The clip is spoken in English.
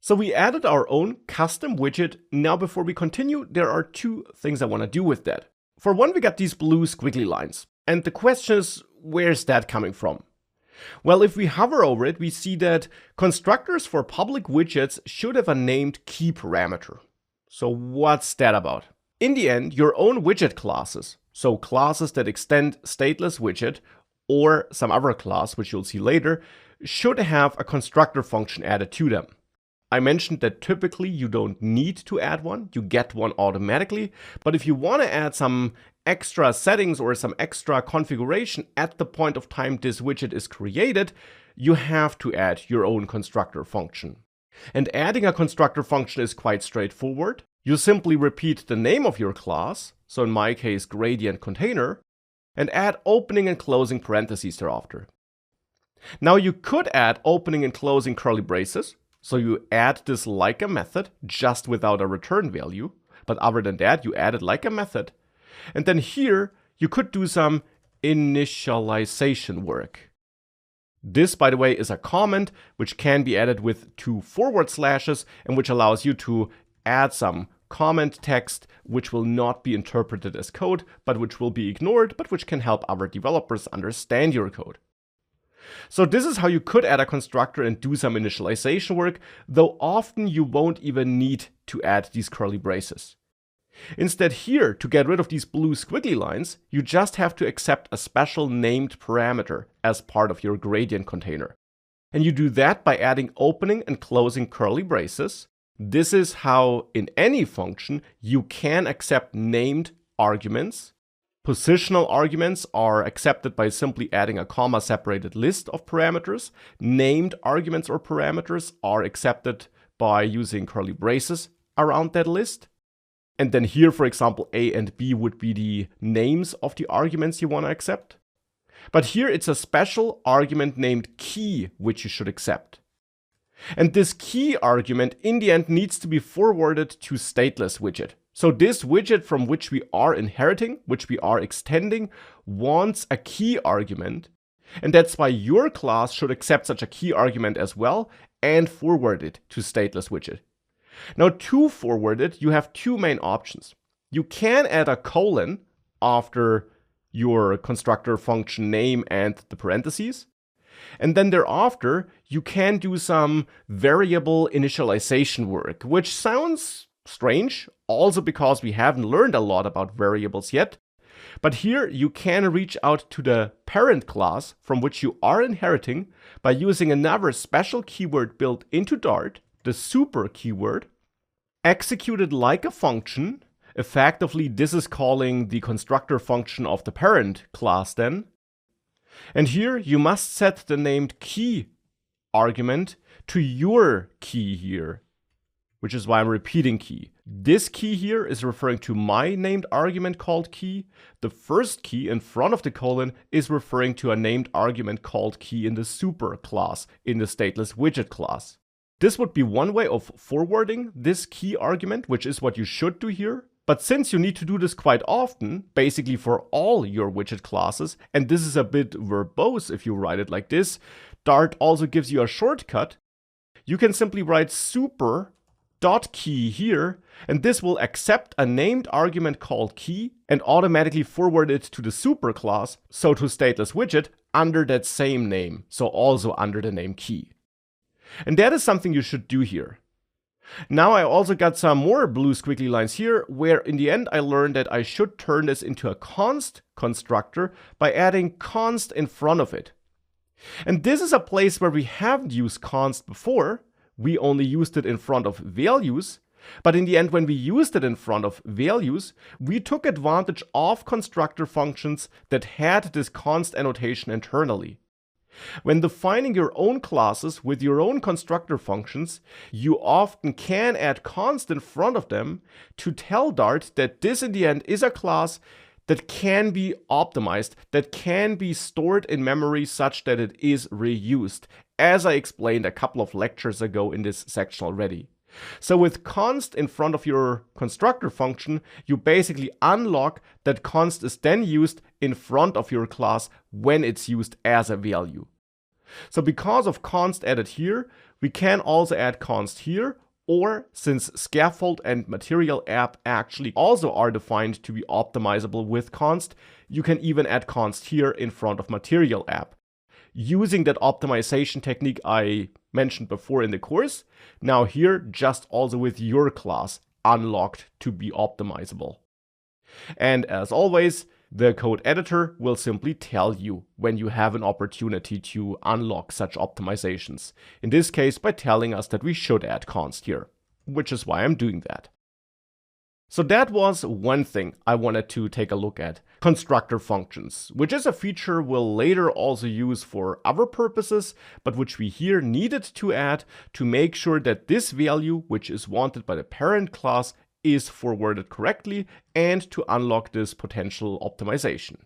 So we added our own custom widget. Now before we continue, there are two things I want to do with that. For one, we got these blue squiggly lines. And the question is, where's that coming from? Well, if we hover over it, we see that constructors for public widgets should have a named key parameter. So what's that about? In the end, your own widget classes, so classes that extend stateless widget or some other class, which you'll see later, should have a constructor function added to them. I mentioned that typically you don't need to add one, you get one automatically, but if you want to add some extra settings or some extra configuration at the point of time this widget is created, you have to add your own constructor function. And adding a constructor function is quite straightforward. You simply repeat the name of your class, so in my case gradient container, and add opening and closing parentheses thereafter. Now you could add opening and closing curly braces, so you add this like a method, just without a return value, but other than that you add it like a method. And then here you could do some initialization work. This, by the way, is a comment which can be added with 2 forward slashes and which allows you to add some comment text which will not be interpreted as code, but which will be ignored, but which can help other developers understand your code. So this is how you could add a constructor and do some initialization work, though often you won't even need to add these curly braces. Instead here, to get rid of these blue squiggly lines, you just have to accept a special named parameter as part of your gradient container. And you do that by adding opening and closing curly braces. This is how in any function you can accept named arguments. Positional arguments are accepted by simply adding a comma-separated list of parameters. Named arguments or parameters are accepted by using curly braces around that list. And then here, for example, A and B would be the names of the arguments you want to accept. But here it's a special argument named key which you should accept. And this key argument in the end needs to be forwarded to stateless widget. So this widget from which we are inheriting, which we are extending, wants a key argument. And that's why your class should accept such a key argument as well and forward it to stateless widget. Now to forward it, you have two main options. You can add a colon after your constructor function name and the parentheses. And then thereafter, you can do some variable initialization work, which sounds strange, also because we haven't learned a lot about variables yet. But here you can reach out to the parent class from which you are inheriting by using another special keyword built into Dart, the super keyword, executed like a function. Effectively, this is calling the constructor function of the parent class then. And here you must set the named key argument to your key here, which is why I'm repeating key. This key here is referring to my named argument called key. The first key in front of the colon is referring to a named argument called key in the super class, in the stateless widget class. This would be one way of forwarding this key argument, which is what you should do here. But since you need to do this quite often, basically for all your widget classes, and this is a bit verbose if you write it like this, Dart also gives you a shortcut. You can simply write super.key here, and this will accept a named argument called key and automatically forward it to the super class, so to stateless widget, under that same name, so also under the name key. And that is something you should do here. Now I also got some more blue squiggly lines here, where in the end I learned that I should turn this into a const constructor by adding const in front of it. And this is a place where we haven't used const before. We only used it in front of values. But in the end, when we used it in front of values, we took advantage of constructor functions that had this const annotation internally. When defining your own classes with your own constructor functions, you often can add const in front of them to tell Dart that this in the end is a class that can be optimized, that can be stored in memory such that it is reused, as I explained a couple of lectures ago in this section already. So with const in front of your constructor function, you basically unlock that const is then used in front of your class when it's used as a value. So because of const added here, we can also add const here, or since scaffold and material app actually also are defined to be optimizable with const, you can even add const here in front of material app. Using that optimization technique I mentioned before in the course, now here just also with your class unlocked to be optimizable. And as always, the code editor will simply tell you when you have an opportunity to unlock such optimizations. In this case, by telling us that we should add const here, which is why I'm doing that. So that was one thing I wanted to take a look at, constructor functions, which is a feature we'll later also use for other purposes, but which we here needed to add to make sure that this value, which is wanted by the parent class, is forwarded correctly and to unlock this potential optimization.